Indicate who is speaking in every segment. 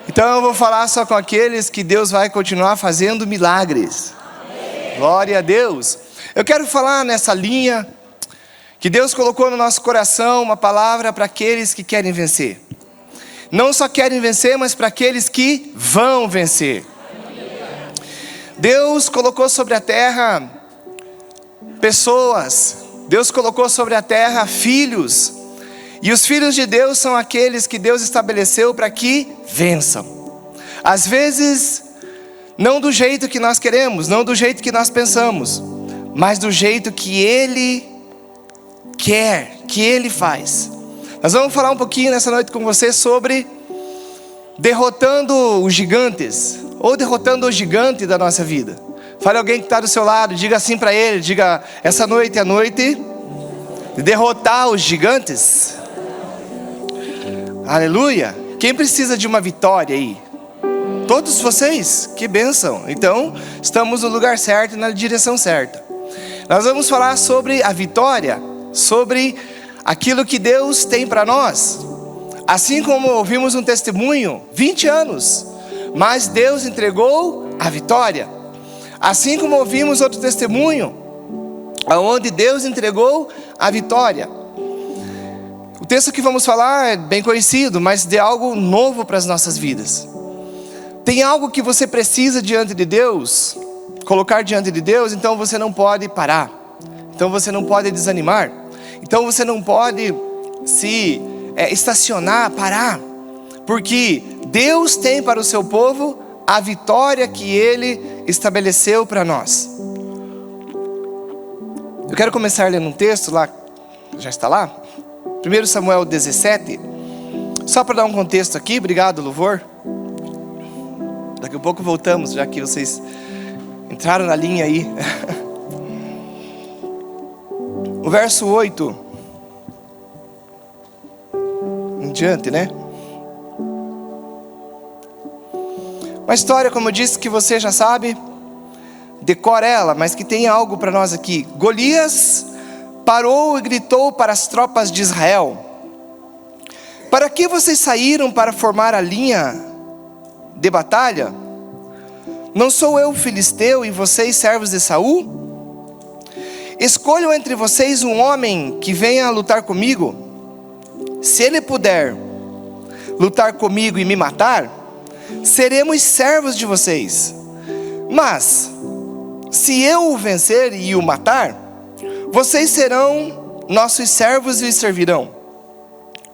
Speaker 1: Então eu vou falar só com aqueles que Deus vai continuar fazendo milagres. Amém. Glória a Deus. Eu quero falar nessa linha que Deus colocou no nosso coração uma palavra para aqueles que querem vencer. Não só querem vencer, mas para aqueles que vão vencer. Deus colocou sobre a terra pessoas. Deus colocou sobre a terra filhos. E os filhos de Deus são aqueles que Deus estabeleceu para que vençam. Às vezes, não do jeito que nós queremos, não do jeito que nós pensamos, mas do jeito que Ele quer, que Ele faz. Nós vamos falar um pouquinho nessa noite com você sobre derrotando os gigantes, ou derrotando o gigante da nossa vida. Fale alguém que está do seu lado, diga assim para ele, diga: essa noite é a noite de derrotar os gigantes. Aleluia. Quem precisa de uma vitória aí? Todos vocês, que bênção. Então, estamos no lugar certo, na direção certa. Nós vamos falar sobre a vitória, sobre aquilo que Deus tem para nós. Assim como ouvimos um testemunho, 20 anos, mas Deus entregou a vitória. Assim como ouvimos outro testemunho, onde Deus entregou a vitória. O texto que vamos falar é bem conhecido, mas de algo novo para as nossas vidas. Tem algo que você precisa diante de Deus, colocar diante de Deus, então você não pode parar. Então você não pode desanimar. Então você não pode se estacionar, parar. Porque Deus tem para o seu povo a vitória que Ele estabeleceu para nós. Eu quero começar lendo um texto lá, já está lá? 1 Samuel 17. Só para dar um contexto aqui, obrigado, louvor. Daqui a pouco voltamos, já que vocês entraram na linha aí. O verso 8 em diante, né? Uma história, como eu disse, que você já sabe, decora ela, mas que tem algo para nós aqui. Golias parou e gritou para as tropas de Israel: para que vocês saíram para formar a linha de batalha? Não sou eu filisteu e vocês servos de Saul? Escolham entre vocês um homem que venha lutar comigo. Se ele puder lutar comigo e me matar, seremos servos de vocês. Mas se eu o vencer e o matar, vocês serão nossos servos e os servirão.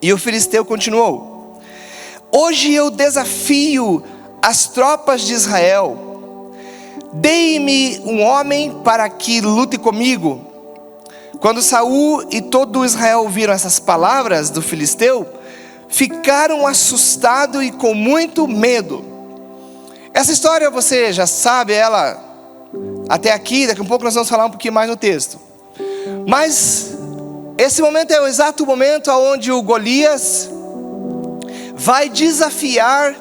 Speaker 1: E o filisteu continuou: hoje eu desafio as tropas de Israel. Deem-me um homem para que lute comigo. Quando Saul e todo Israel ouviram essas palavras do filisteu, ficaram assustados e com muito medo. Essa história você já sabe ela até aqui. Daqui a pouco nós vamos falar um pouquinho mais no texto. Mas esse momento é o exato momento onde o Golias vai desafiar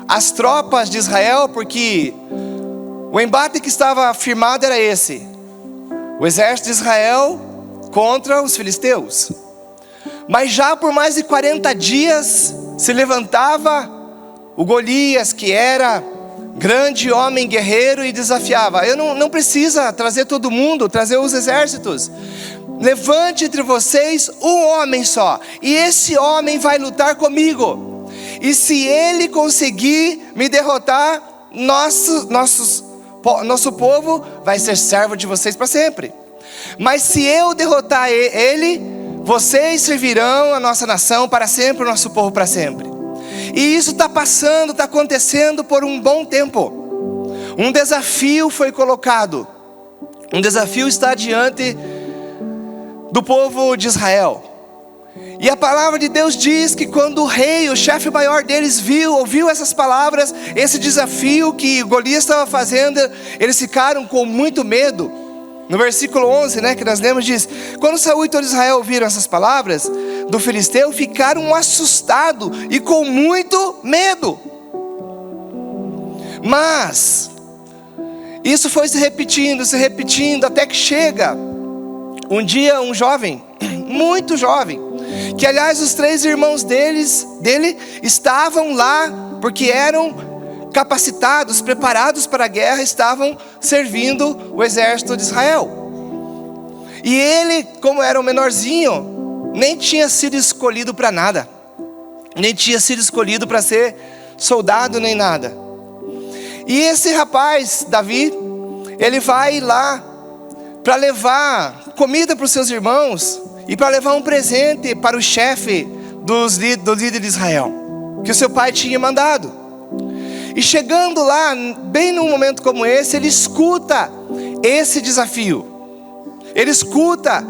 Speaker 1: as tropas de Israel, porque o embate que estava firmado era esse: o exército de Israel contra os filisteus. Mas já por mais de 40 dias se levantava o Golias, que era grande homem guerreiro, e desafiava: eu não precisa trazer todo mundo, trazer os exércitos. Levante entre vocês um homem só, e esse homem vai lutar comigo. E se ele conseguir me derrotar, nosso povo vai ser servo de vocês para sempre. Mas se eu derrotar ele, vocês servirão a nossa nação para sempre, o nosso povo para sempre. E isso está passando, está acontecendo por um bom tempo. Um desafio foi colocado. Um desafio está diante do povo de Israel. E a palavra de Deus diz que quando o rei, o chefe maior deles ouviu essas palavras, esse desafio que Golias estava fazendo, eles ficaram com muito medo. No versículo 11, que nós lemos, diz: quando Saul e todo Israel ouviram essas palavras do filisteu, ficaram assustados e com muito medo. Mas isso foi se repetindo, até que chega um dia um jovem, muito jovem, que aliás os 3 irmãos dele estavam lá porque eram capacitados, preparados para a guerra, estavam servindo o exército de Israel. E ele, como era o menorzinho, nem tinha sido escolhido para nada, nem tinha sido escolhido para ser soldado nem nada. E esse rapaz, Davi, ele vai lá para levar comida para os seus irmãos e para levar um presente para o chefe do líder de Israel, que o seu pai tinha mandado. E chegando lá, bem num momento como esse, ele escuta esse desafio. Ele escuta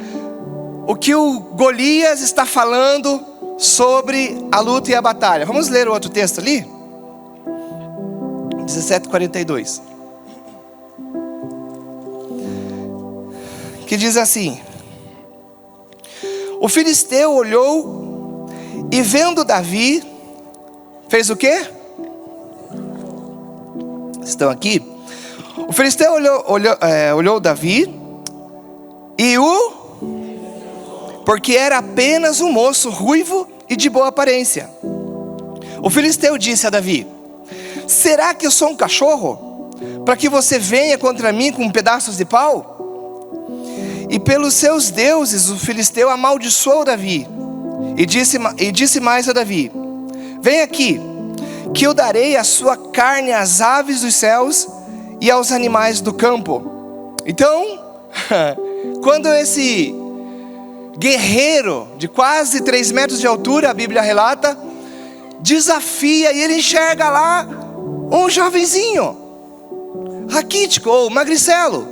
Speaker 1: o que o Golias está falando sobre a luta e a batalha. Vamos ler o outro texto ali? 17:42. Que diz assim: o filisteu olhou e vendo Davi, fez o quê? Estão aqui? O filisteu olhou Davi e porque era apenas um moço ruivo e de boa aparência. O filisteu disse a Davi: será que eu sou um cachorro, para que você venha contra mim com pedaços de pau? E pelos seus deuses o filisteu amaldiçoou Davi, e disse mais a Davi: vem aqui, que eu darei a sua carne às aves dos céus e aos animais do campo. Então, quando esse guerreiro de quase 3 metros de altura, a Bíblia relata, desafia, e ele enxerga lá um jovenzinho raquítico ou magricelo.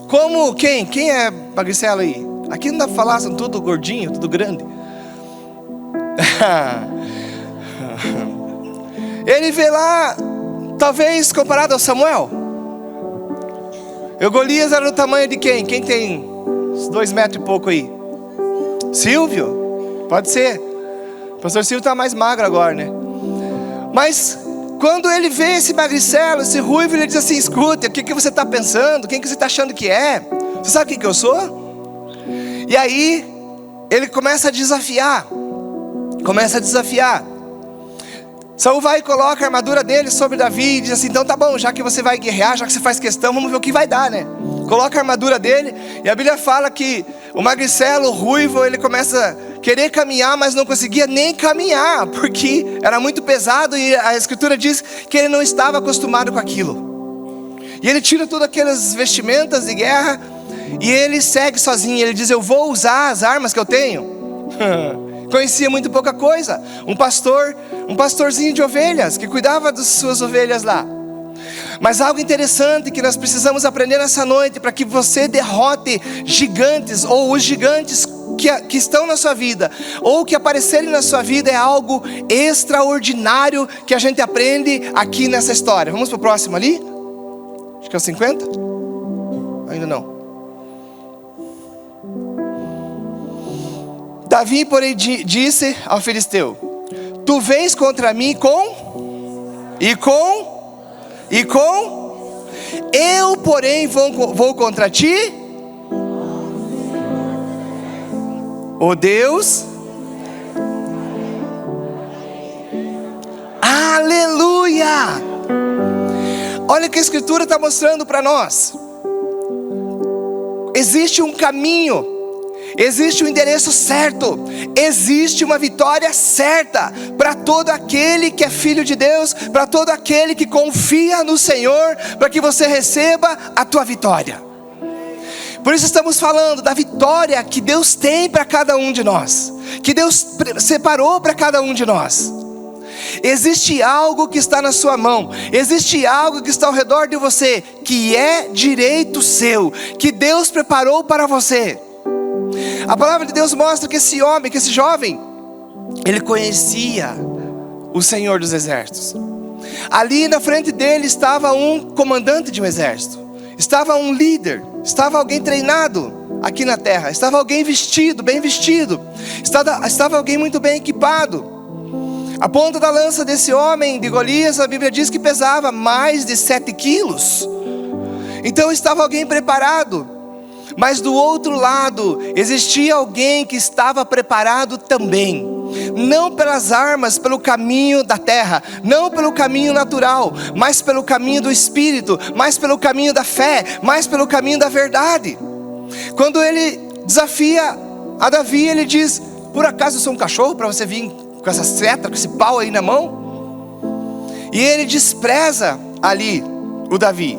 Speaker 1: Como quem? Quem é magricelo aí? Aqui não dá pra falar, são tudo gordinho, tudo grande. Ele vê lá, talvez comparado ao Samuel. O Golias era do tamanho de quem? Quem tem uns 2 metros e pouco aí? Silvio? Pode ser. O pastor Silvio está mais magro agora, né? Mas quando ele vê esse magricelo, esse ruivo, ele diz assim: escuta, o que você está pensando? Quem que você está achando que é? Você sabe quem que eu sou? E aí ele começa a desafiar. Saul vai e coloca a armadura dele sobre Davi e diz assim: então tá bom, já que você vai guerrear, já que você faz questão, vamos ver o que vai dar, né? Coloca a armadura dele, e a Bíblia fala que o magricelo, o ruivo, ele começa a querer caminhar, mas não conseguia nem caminhar, porque era muito pesado, e a Escritura diz que ele não estava acostumado com aquilo. E ele tira todas aquelas vestimentas de guerra, e ele segue sozinho. Ele diz: eu vou usar as armas que eu tenho. Conhecia muito pouca coisa. Um pastorzinho de ovelhas, que cuidava das suas ovelhas lá. Mas algo interessante que nós precisamos aprender nessa noite, para que você derrote gigantes, ou os gigantes que estão na sua vida, ou que aparecerem na sua vida, é algo extraordinário que a gente aprende aqui nessa história. Vamos para o próximo ali? Acho que é o 50? Ainda não. Davi, porém, disse ao filisteu: tu vens contra mim eu, porém, vou contra ti, ó Deus. Aleluia! Olha o que a Escritura está mostrando para nós. Existe um caminho, existe um endereço certo, existe uma vitória certa para todo aquele que é filho de Deus, para todo aquele que confia no Senhor, para que você receba a tua vitória. Por isso estamos falando da vitória que Deus tem para cada um de nós, que Deus separou para cada um de nós. Existe algo que está na sua mão, existe algo que está ao redor de você, que é direito seu, que Deus preparou para você. A palavra de Deus mostra que esse homem, que esse jovem, ele conhecia o Senhor dos exércitos. Ali na frente dele estava um comandante de um exército, estava um líder, estava alguém treinado aqui na terra, estava alguém vestido, bem vestido, estava alguém muito bem equipado. A ponta da lança desse homem, de Golias, a Bíblia diz que pesava mais de 7 quilos. Então estava alguém preparado. Mas do outro lado, existia alguém que estava preparado também. não pelas armas, pelo caminho da terra, não pelo caminho natural, mas pelo caminho do Espírito, mas pelo caminho da fé, mas pelo caminho da verdade. Quando ele desafia a Davi, ele diz: por acaso eu sou um cachorro para você vir com essa seta, com esse pau aí na mão? E ele despreza ali o Davi,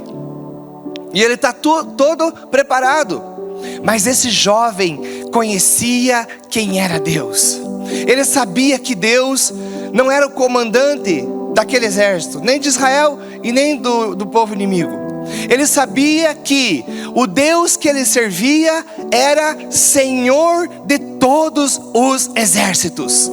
Speaker 1: e ele está todo preparado. Mas esse jovem conhecia quem era Deus. Ele sabia que Deus não era o comandante daquele exército, nem de Israel e nem do povo inimigo. Ele sabia que o Deus que ele servia era Senhor de todos os exércitos.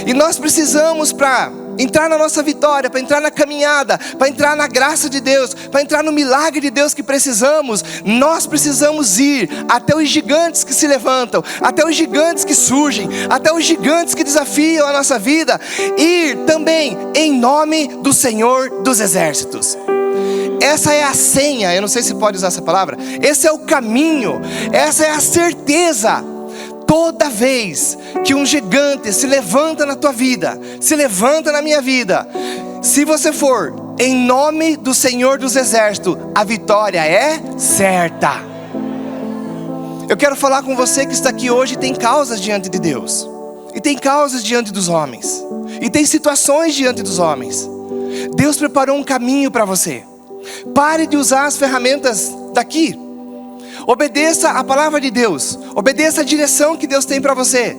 Speaker 1: E nós precisamos, para entrar na nossa vitória, para entrar na caminhada, para entrar na graça de Deus, para entrar no milagre de Deus que precisamos, nós precisamos ir até os gigantes que se levantam, até os gigantes que surgem, até os gigantes que desafiam a nossa vida, ir também em nome do Senhor dos Exércitos. Essa é a senha, eu não sei se pode usar essa palavra, esse é o caminho, essa é a certeza. Toda vez que um gigante se levanta na tua vida, se levanta na minha vida, se você for em nome do Senhor dos Exércitos, a vitória é certa. Eu quero falar com você que está aqui hoje e tem causas diante de Deus, e tem causas diante dos homens, e tem situações diante dos homens. Deus preparou um caminho para você. Pare de usar as ferramentas daqui. Obedeça a palavra de Deus, obedeça a direção que Deus tem para você,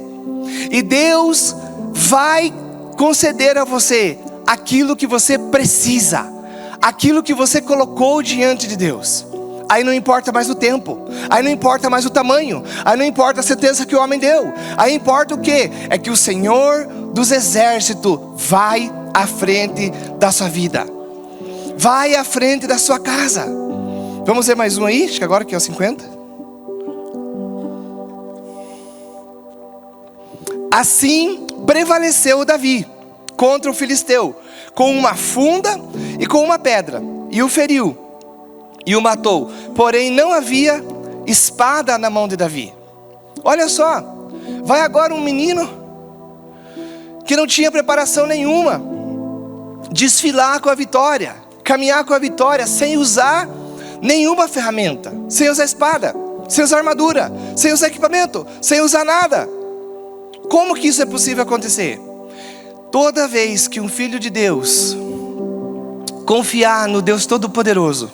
Speaker 1: e Deus vai conceder a você aquilo que você precisa, aquilo que você colocou diante de Deus. Aí não importa mais o tempo, aí não importa mais o tamanho, aí não importa a sentença que o homem deu, aí importa o que? É que o Senhor dos Exércitos vai à frente da sua vida, vai à frente da sua casa. Vamos ver mais um aí, acho que agora que é o 50. Assim prevaleceu Davi contra o filisteu, com uma funda e com uma pedra, e o feriu, e o matou. Porém não havia espada na mão de Davi. Olha só, vai agora um menino que não tinha preparação nenhuma, desfilar com a vitória, caminhar com a vitória, sem usar nenhuma ferramenta, sem usar espada, sem usar armadura, sem usar equipamento, sem usar nada. Como que isso é possível acontecer? Toda vez que um filho de Deus confiar no Deus Todo-Poderoso,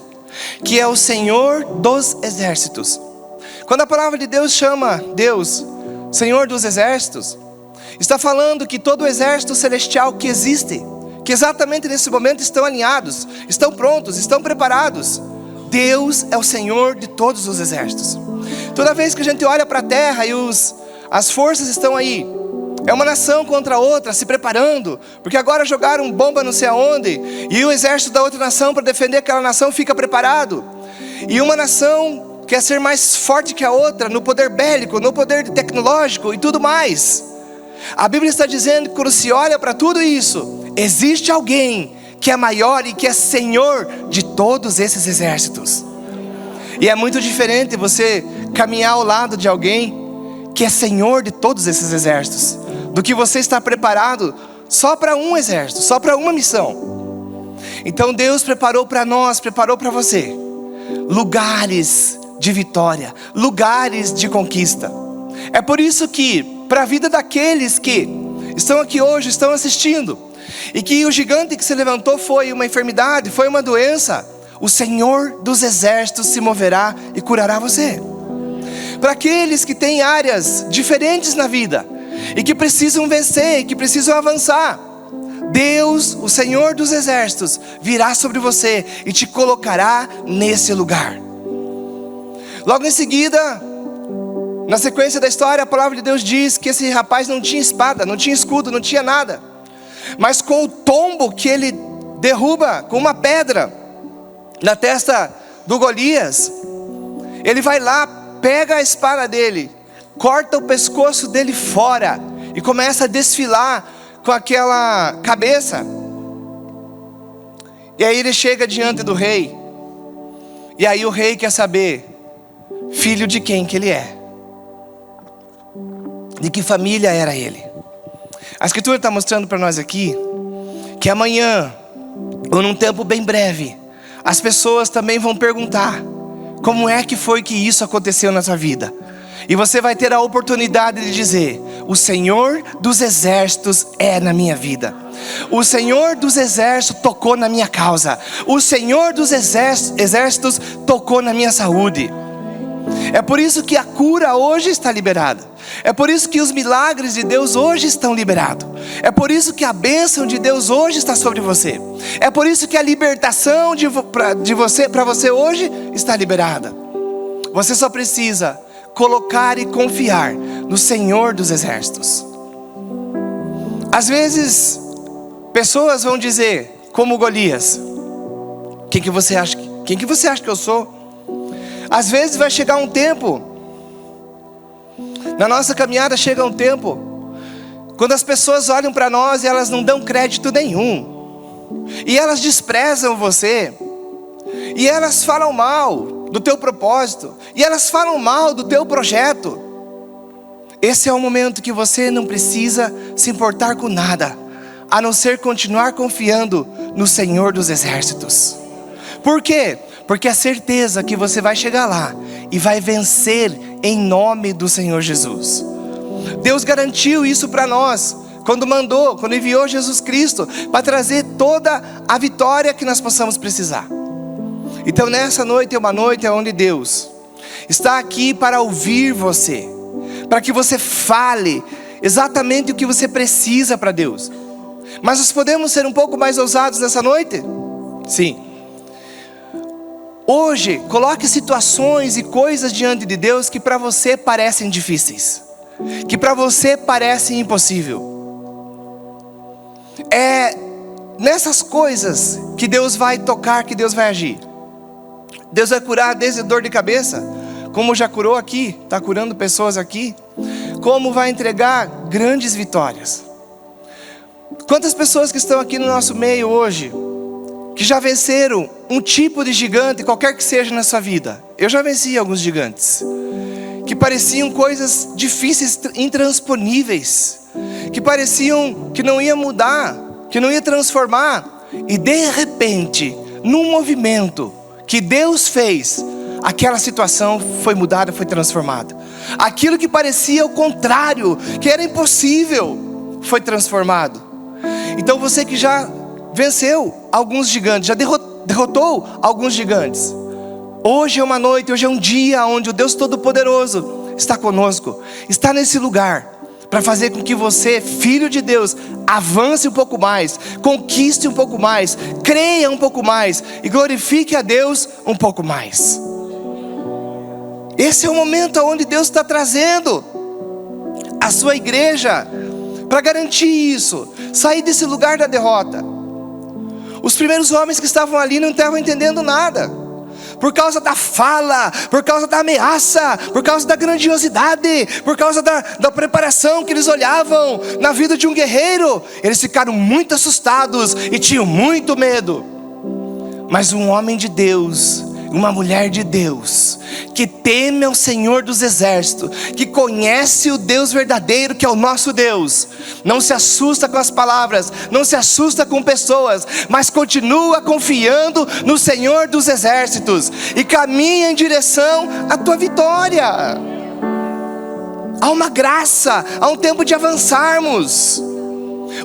Speaker 1: que é o Senhor dos Exércitos. Quando a palavra de Deus chama Deus Senhor dos Exércitos, está falando que todo o exército celestial que existe, que exatamente nesse momento estão alinhados, estão prontos, estão preparados. Deus é o Senhor de todos os exércitos. Toda vez que a gente olha para a terra e as forças estão aí, é uma nação contra a outra, se preparando, porque agora jogaram bomba não sei aonde, e o exército da outra nação, para defender aquela nação, fica preparado. E uma nação quer ser mais forte que a outra, no poder bélico, no poder tecnológico e tudo mais. A Bíblia está dizendo que quando se olha para tudo isso, existe alguém que é maior e que é Senhor de todos esses exércitos. E é muito diferente você caminhar ao lado de alguém que é Senhor de todos esses exércitos, do que você estar preparado só para um exército, só para uma missão. Então Deus preparou para nós, preparou para você lugares de vitória, lugares de conquista. É por isso que, para a vida daqueles que estão aqui hoje, estão assistindo, e que o gigante que se levantou foi uma enfermidade, foi uma doença, o Senhor dos Exércitos se moverá e curará você. Para aqueles que têm áreas diferentes na vida, e que precisam vencer, e que precisam avançar, Deus, o Senhor dos Exércitos, virá sobre você e te colocará nesse lugar. Logo em seguida, na sequência da história, a palavra de Deus diz que esse rapaz não tinha espada, não tinha escudo, não tinha nada. Mas com o tombo que ele derruba com uma pedra na testa do Golias, ele vai lá, pega a espada dele, corta o pescoço dele fora e começa a desfilar com aquela cabeça. E aí ele chega diante do rei, e aí o rei quer saber filho de quem que ele é, de que família era ele. A Escritura está mostrando para nós aqui que amanhã, ou num tempo bem breve, as pessoas também vão perguntar: como é que foi que isso aconteceu na sua vida? E você vai ter a oportunidade de dizer: o Senhor dos exércitos é na minha vida. O Senhor dos exércitos tocou na minha causa. O Senhor dos exércitos tocou na minha saúde. É por isso que a cura hoje está liberada. É por isso que os milagres de Deus hoje estão liberados. É por isso que a bênção de Deus hoje está sobre você. É por isso que a libertação para você hoje está liberada. Você só precisa colocar e confiar no Senhor dos exércitos. Às vezes, pessoas vão dizer, como Golias: quem que você acha que eu sou? Às vezes vai chegar um tempo, na nossa caminhada chega um tempo, quando as pessoas olham para nós e elas não dão crédito nenhum, e elas desprezam você, e elas falam mal do teu propósito, e elas falam mal do teu projeto. Esse é o momento que você não precisa se importar com nada, a não ser continuar confiando no Senhor dos exércitos. Por quê? Porque a certeza que você vai chegar lá e vai vencer em nome do Senhor Jesus. Deus garantiu isso para nós quando enviou Jesus Cristo para trazer toda a vitória que nós possamos precisar. Então nessa noite é uma noite onde Deus está aqui para ouvir você, para que você fale exatamente o que você precisa para Deus. Mas nós podemos ser um pouco mais ousados nessa noite? Sim. Hoje, coloque situações e coisas diante de Deus que para você parecem difíceis, que para você parecem impossível. É nessas coisas que Deus vai tocar, que Deus vai agir. Deus vai curar desde dor de cabeça, como já curou aqui, está curando pessoas aqui. Como vai entregar grandes vitórias. Quantas pessoas que estão aqui no nosso meio hoje, que já venceram um tipo de gigante, qualquer que seja na sua vida. Eu já venci alguns gigantes, que pareciam coisas difíceis, intransponíveis, que pareciam que não ia mudar, que não ia transformar. E de repente, num movimento que Deus fez, aquela situação foi mudada, foi transformada. Aquilo que parecia o contrário, que era impossível, foi transformado. Então você que já venceu alguns gigantes, já derrotou alguns gigantes, hoje é uma noite, hoje é um dia onde o Deus Todo-Poderoso está conosco, está nesse lugar para fazer com que você, filho de Deus, avance um pouco mais, conquiste um pouco mais, creia um pouco mais e glorifique a Deus um pouco mais. Esse é o momento onde Deus está trazendo a sua igreja para garantir isso, sair desse lugar da derrota. Os primeiros homens que estavam ali não estavam entendendo nada, por causa da fala, por causa da ameaça, por causa da grandiosidade, por causa da preparação que eles olhavam na vida de um guerreiro. Eles ficaram muito assustados e tinham muito medo. Mas um homem de Deus, uma mulher de Deus, que teme ao Senhor dos exércitos, que conhece o Deus verdadeiro que é o nosso Deus, não se assusta com as palavras, não se assusta com pessoas, mas continua confiando no Senhor dos exércitos e caminha em direção à tua vitória. Há uma graça, há um tempo de avançarmos.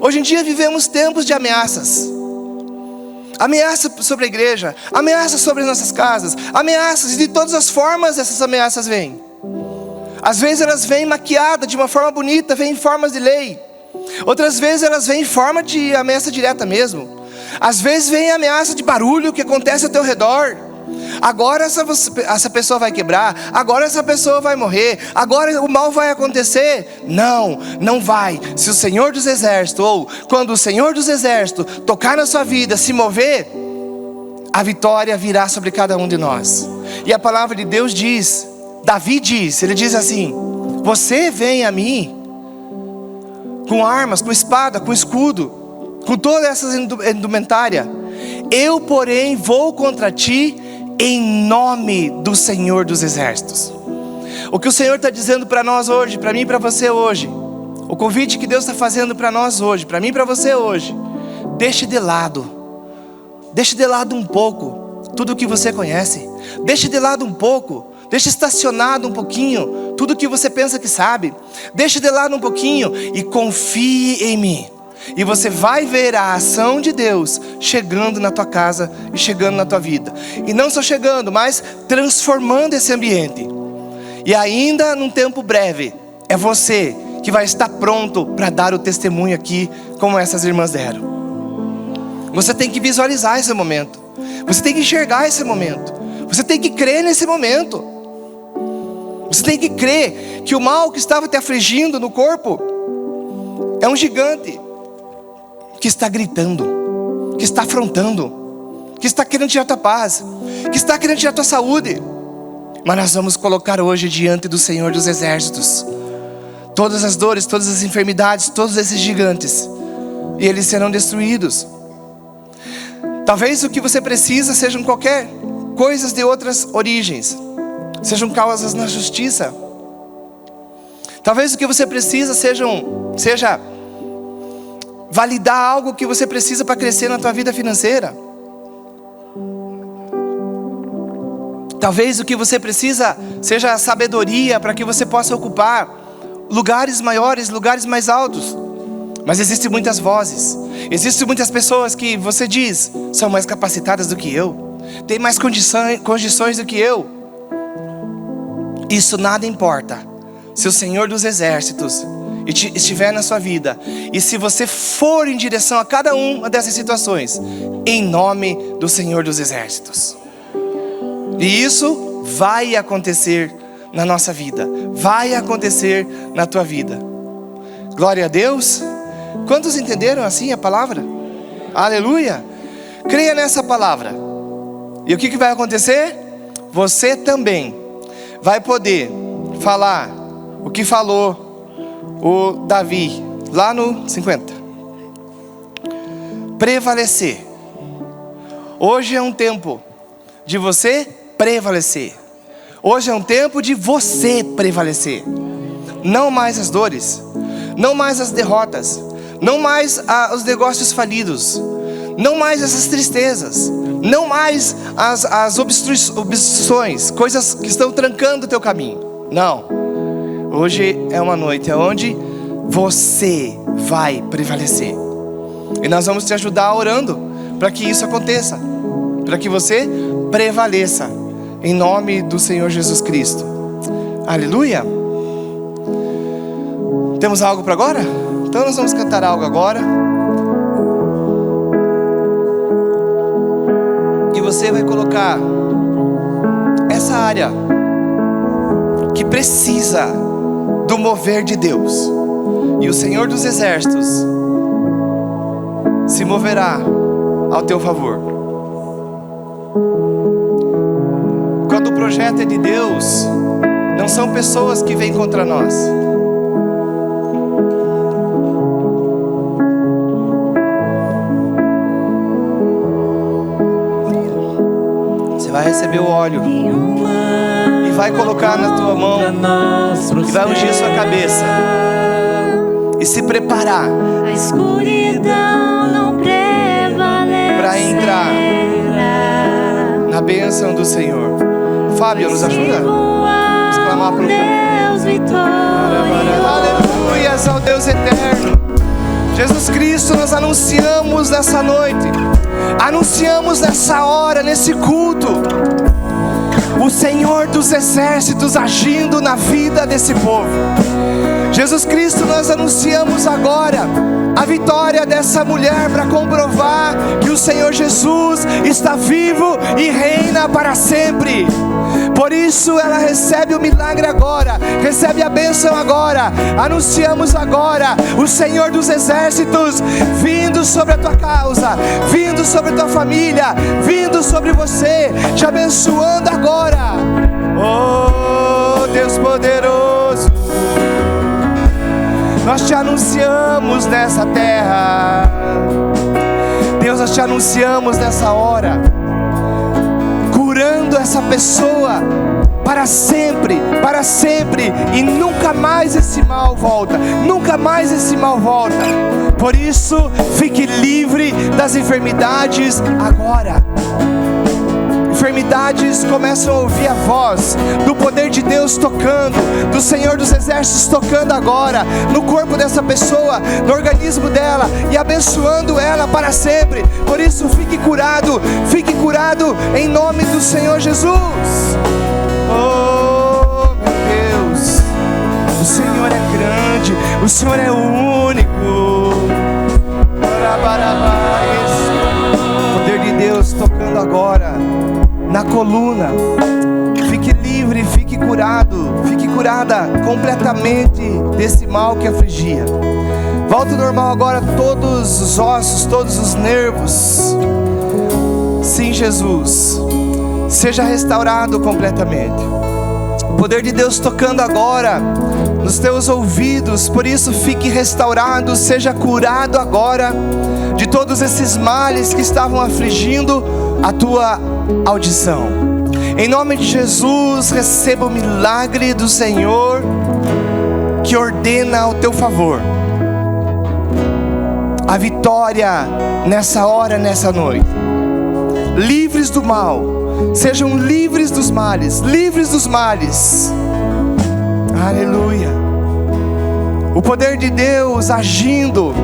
Speaker 1: Hoje em dia vivemos tempos de ameaças. Ameaça sobre a igreja, ameaça sobre as nossas casas, ameaças, e de todas as formas essas ameaças vêm. Às vezes elas vêm maquiadas de uma forma bonita, vêm em formas de lei. Outras vezes elas vêm em forma de ameaça direta mesmo. Às vezes vem ameaça de barulho que acontece ao teu redor. Agora essa pessoa vai quebrar, agora essa pessoa vai morrer, agora o mal vai acontecer. Não, não vai. Se o Senhor dos exércitos, ou quando o Senhor dos exércitos tocar na sua vida, se mover, a vitória virá sobre cada um de nós. E a palavra de Deus diz, Davi diz, ele diz assim: você vem a mim com armas, com espada, com escudo, com toda essa indumentária. Eu, porém, vou contra ti em nome do Senhor dos exércitos. O que o Senhor está dizendo para nós hoje, para mim e para você hoje: O convite que Deus está fazendo para nós hoje, para mim e para você hoje: deixe de lado um pouco tudo o que você conhece. Deixe de lado um pouco, deixe estacionado um pouquinho tudo o que você pensa que sabe. Deixe de lado um pouquinho e confie em mim. E você vai ver a ação de Deus chegando na tua casa e chegando na tua vida. E não só chegando, mas transformando esse ambiente. E ainda num tempo breve, é você que vai estar pronto para dar o testemunho aqui, como essas irmãs deram. Você tem que visualizar esse momento. Você tem que enxergar esse momento. Você tem que crer nesse momento. Você tem que crer que o mal que estava te afligindo no corpo é um gigante que está gritando, que está afrontando, que está querendo tirar tua paz, que está querendo tirar tua saúde. Mas nós vamos colocar hoje diante do Senhor dos Exércitos todas as dores, todas as enfermidades, todos esses gigantes, e eles serão destruídos. Talvez o que você precisa sejam qualquer coisas de outras origens, sejam causas na justiça. Talvez o que você precisa seja validar algo que você precisa para crescer na tua vida financeira. Talvez o que você precisa seja sabedoria para que você possa ocupar lugares maiores, lugares mais altos. Mas existem muitas vozes, existem muitas pessoas que você diz são mais capacitadas do que eu, têm mais condições do que eu. Isso nada importa se o Senhor dos Exércitos estiver na sua vida, e se você for em direção a cada uma dessas situações, em nome do Senhor dos Exércitos. E isso vai acontecer na nossa vida, vai acontecer na tua vida. Glória a Deus. Quantos entenderam assim a palavra? Aleluia. Creia nessa palavra. E o que vai acontecer? Você também vai poder falar o que falou o Davi lá no 50. Prevalecer. Hoje é um tempo de você prevalecer. Hoje é um tempo de você prevalecer. Não mais as dores, não mais as derrotas, não mais os negócios falidos, não mais essas tristezas, não mais as obstruções, coisas que estão trancando o teu caminho. Não. Hoje é uma noite onde você vai prevalecer. E nós vamos te ajudar orando para que isso aconteça, para que você prevaleça, em nome do Senhor Jesus Cristo. Aleluia. Temos algo para agora? Então nós vamos cantar algo agora. E você vai colocar essa área que precisa do mover de Deus, e o Senhor dos Exércitos se moverá ao teu favor. Quando o projeto é de Deus, não são pessoas que vêm contra nós. Você vai receber o óleo e vai colocar na tua mão e vai ungir a sua cabeça e se preparar
Speaker 2: a escuridão não prevalecerá
Speaker 1: para entrar na bênção do Senhor. Fábio, nos ajuda? Vamos clamar para o
Speaker 2: Deus vitorioso.
Speaker 1: Aleluias ao Deus eterno. Jesus Cristo, nós anunciamos nessa noite, anunciamos nessa hora, nesse culto, o Senhor dos Exércitos agindo na vida desse povo. Jesus Cristo, nós anunciamos agora a vitória dessa mulher para comprovar que o Senhor Jesus está vivo e reina para sempre. Por isso ela recebe o milagre agora, recebe a bênção agora. Anunciamos agora o Senhor dos Exércitos vindo sobre a tua causa, vindo sobre a tua família, vindo sobre você, te abençoando agora. Oh Deus poderoso, nós te anunciamos nessa terra. Deus, nós te anunciamos nessa hora, curando essa pessoa para sempre, e nunca mais esse mal volta, nunca mais esse mal volta. Por isso, fique livre das enfermidades agora. Enfermidades começam a ouvir a voz do poder de Deus tocando, do Senhor dos Exércitos tocando agora no corpo dessa pessoa, no organismo dela, e abençoando ela para sempre. Por isso, fique curado em nome do Senhor Jesus. Oh, meu Deus, o Senhor é grande, o Senhor é único. O poder de Deus tocando agora na coluna. Fique livre, fique curada completamente desse mal que afligia. Volta ao normal agora todos os ossos, todos os nervos. Sim, Jesus, seja restaurado completamente. O poder de Deus tocando agora nos teus ouvidos. Por isso, fique restaurado, seja curado agora de todos esses males que estavam afligindo a tua audição. Em nome de Jesus, receba o milagre do Senhor que ordena ao teu favor a vitória nessa hora, nessa noite. Livres do mal, sejam livres dos males, aleluia. O poder de Deus agindo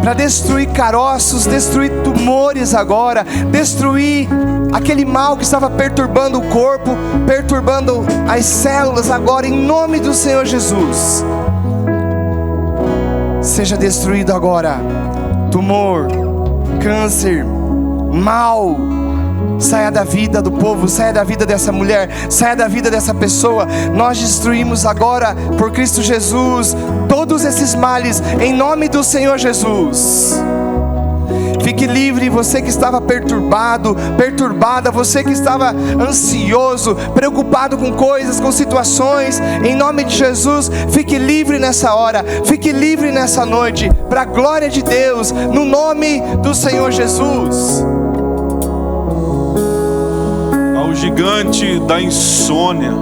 Speaker 1: para destruir caroços, destruir tumores agora, destruir aquele mal que estava perturbando o corpo, perturbando as células agora, em nome do Senhor Jesus. Seja destruído agora tumor, câncer, mal. Saia da vida do povo, saia da vida dessa mulher, saia da vida dessa pessoa. Nós destruímos agora, por Cristo Jesus, todos esses males, em nome do Senhor Jesus. Fique livre, você que estava perturbada, você que estava ansioso, preocupado com coisas, com situações, em nome de Jesus, fique livre nessa hora, fique livre nessa noite, para a glória de Deus, no nome do Senhor Jesus.
Speaker 3: Ao gigante da insônia,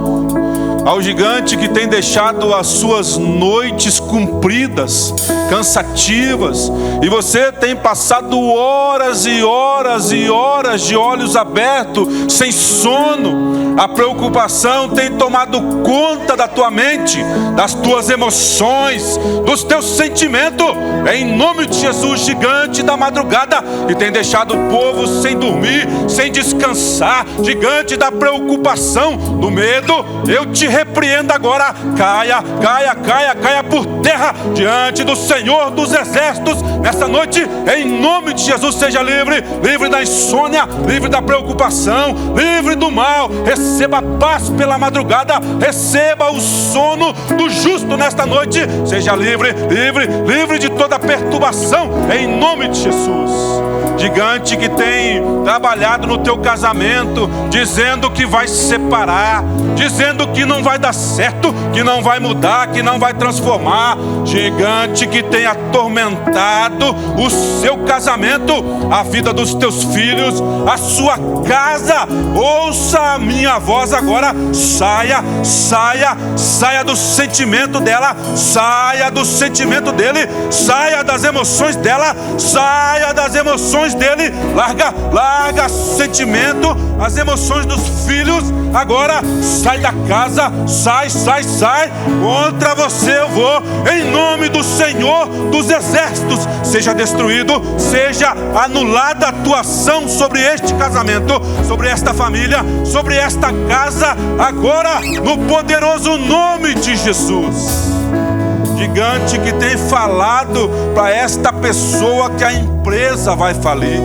Speaker 3: ao gigante que tem deixado as suas noites compridas, cansativas, e você tem passado horas e horas e horas de olhos abertos, sem sono. A preocupação tem tomado conta da tua mente, das tuas emoções, dos teus sentimentos. Em nome de Jesus, gigante da madrugada, que tem deixado o povo sem dormir, sem descansar, gigante da preocupação, do medo, eu te repreendo agora. Caia por terra diante do Senhor dos Exércitos nessa noite, em nome de Jesus. Seja livre da insônia, livre da preocupação, livre do mal. Receba paz pela madrugada, receba o sono do justo nesta noite. Seja livre de toda perturbação, em nome de Jesus. Gigante que tem trabalhado no teu casamento, dizendo que vai se separar, dizendo que não vai dar certo, que não vai mudar, que não vai transformar. Gigante que tem atormentado o seu casamento, a vida dos teus filhos, a sua casa. Ouça a minha voz agora. Saia do sentimento dela, saia do sentimento dele, saia das emoções dela, saia das emoções dele. Larga sentimento, as emoções dos filhos. Agora sai da casa, sai. Contra você eu vou, em nome do Senhor dos Exércitos. Seja destruído, seja anulada a tua ação sobre este casamento, sobre esta família, sobre esta casa, agora no poderoso nome de Jesus. Gigante que tem falado para esta pessoa que a empresa vai falir,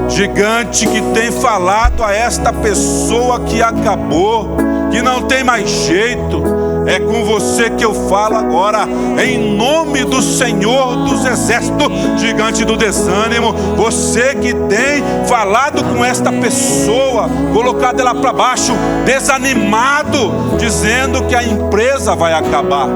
Speaker 3: gigante que tem falado a esta pessoa que acabou, que não tem mais jeito, É com você que eu falo agora, em nome do Senhor dos Exércitos, gigante do desânimo. Você que tem falado com esta pessoa, colocado ela para baixo, desanimado, dizendo que a empresa vai acabar.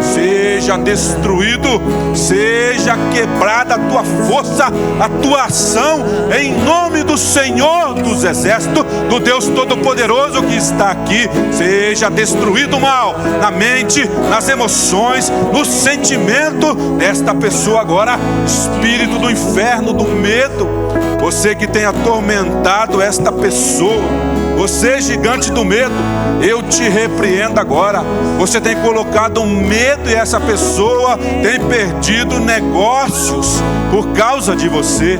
Speaker 3: Seja destruído, seja quebrada a tua força, a tua ação, em nome do Senhor dos Exércitos, do Deus Todo-Poderoso que está aqui. Seja destruído o mal na mente, nas emoções, no sentimento desta pessoa agora. Espírito do inferno, do medo, você que tem atormentado esta pessoa, você gigante do medo, eu te repreendo agora. Você tem colocado medo e essa pessoa tem perdido negócios por causa de você.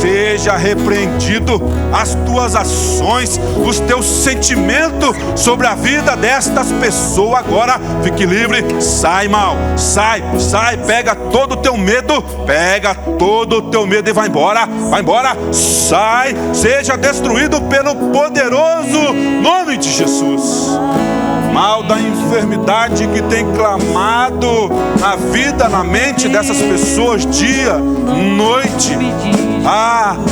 Speaker 3: Seja repreendido as tuas ações, os teus sentimentos sobre a vida destas pessoas agora. Fique livre, sai mal, sai, pega todo o teu medo, e vai embora, sai, seja destruído pelo poderoso nome de Jesus. Mal da enfermidade que tem clamado na vida, na mente dessas pessoas, dia, noite.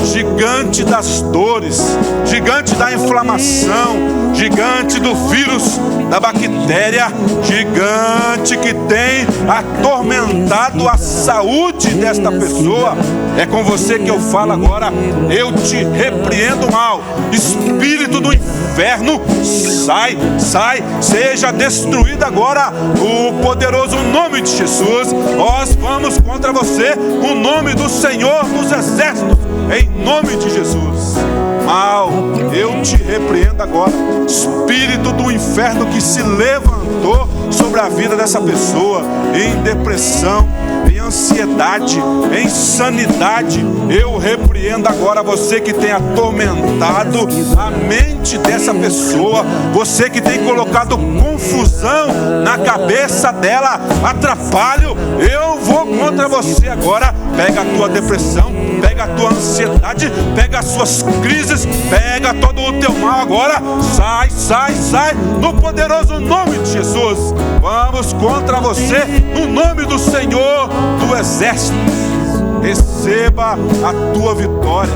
Speaker 3: Gigante das dores, gigante da inflamação, gigante do vírus, da bactéria, gigante que tem atormentado a saúde desta pessoa. É com você que eu falo agora. Eu te repreendo, mal, espírito do inferno, sai, seja destruído agora, o poderoso nome de Jesus. Nós vamos contra você, o nome do Senhor dos Exércitos, em nome de Jesus. Mal, eu te repreendo agora, espírito do inferno que se levantou sobre a vida dessa pessoa, em depressão, em ansiedade, em insanidade. Eu repreendo agora você que tem atormentado a mente dessa pessoa, você que tem colocado confusão na cabeça dela, atrapalho. Eu vou contra você agora. Pega a tua depressão, pega a tua ansiedade, pega as suas crises, pega todo o teu mal agora. Sai, no poderoso nome de Jesus. Vamos contra você, no nome do Senhor do Exército. Receba a tua vitória,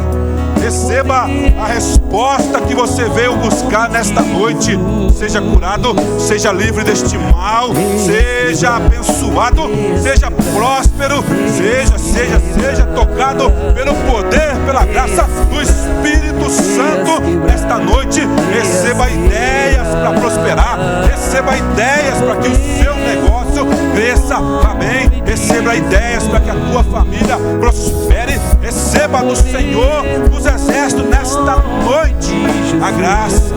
Speaker 3: receba a resposta que você veio buscar nesta noite. Seja curado, seja livre deste mal, seja abençoado, seja próspero, seja tocado pelo poder, pela graça do Espírito Santo nesta noite. Receba ideias para prosperar, receba ideias para que o seu negócio cresça, amém. Receba ideias para que a tua família prospere. Receba do Senhor dos Exércitos nesta noite a graça,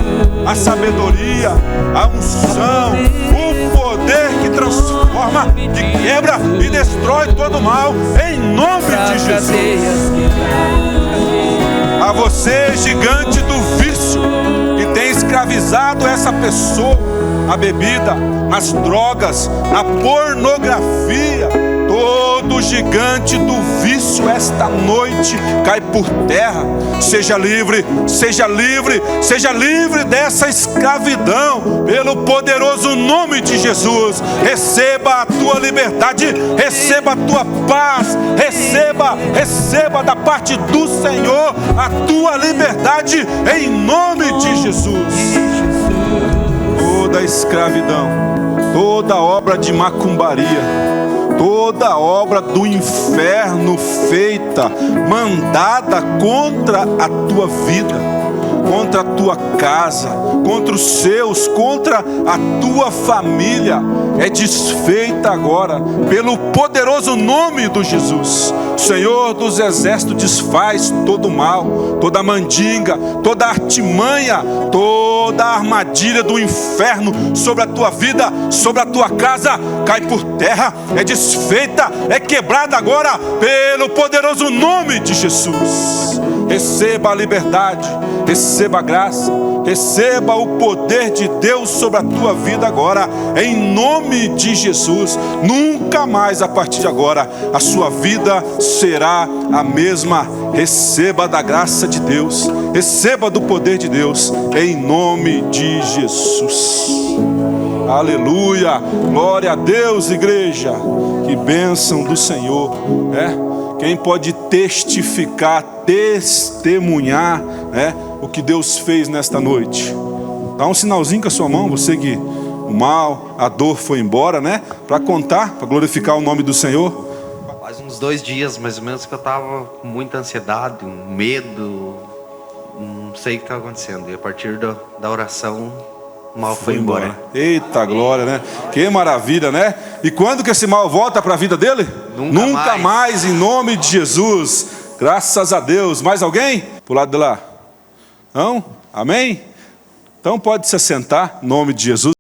Speaker 3: a sabedoria, a unção, o poder que transforma, que quebra e destrói todo o mal, em nome de Jesus. A você, gigante do vício, que tem escravizado essa pessoa, a bebida, nas drogas, na pornografia, todo gigante do vício esta noite cai por terra. Seja livre dessa escravidão, pelo poderoso nome de Jesus. Receba a tua liberdade, receba a tua paz, receba da parte do Senhor a tua liberdade, em nome de Jesus. Toda escravidão, toda obra de macumbaria, toda obra do inferno feita, mandada contra a tua vida, contra a tua casa, contra os seus, contra a tua família, é desfeita agora pelo poderoso nome de Jesus. O Senhor dos Exércitos desfaz todo o mal, toda mandinga, toda artimanha, toda a armadilha do inferno sobre a tua vida, sobre a tua casa, cai por terra, é desfeita, é quebrada agora pelo poderoso nome de Jesus. Receba a liberdade, receba a graça, receba o poder de Deus sobre a tua vida agora, em nome de Jesus. Nunca mais a partir de agora a sua vida será a mesma. Receba da graça de Deus, receba do poder de Deus, em nome de Jesus. Aleluia. Glória a Deus, igreja. Que bênção do Senhor, né? Quem pode testificar, testemunhar, né, o que Deus fez nesta noite? Dá um sinalzinho com a sua mão, você que o mal, a dor foi embora, né? Para contar, para glorificar o nome do Senhor.
Speaker 4: Faz uns 2 dias mais ou menos que eu tava com muita ansiedade, medo, não sei o que estava acontecendo. E a partir da oração, o mal foi embora.
Speaker 3: Eita glória, né? Que maravilha, né? E quando que esse mal volta para a vida dele? Nunca mais, em nome de Jesus. Graças a Deus. Mais alguém? Pro lado de lá. Não? Amém? Então pode se assentar, em nome de Jesus.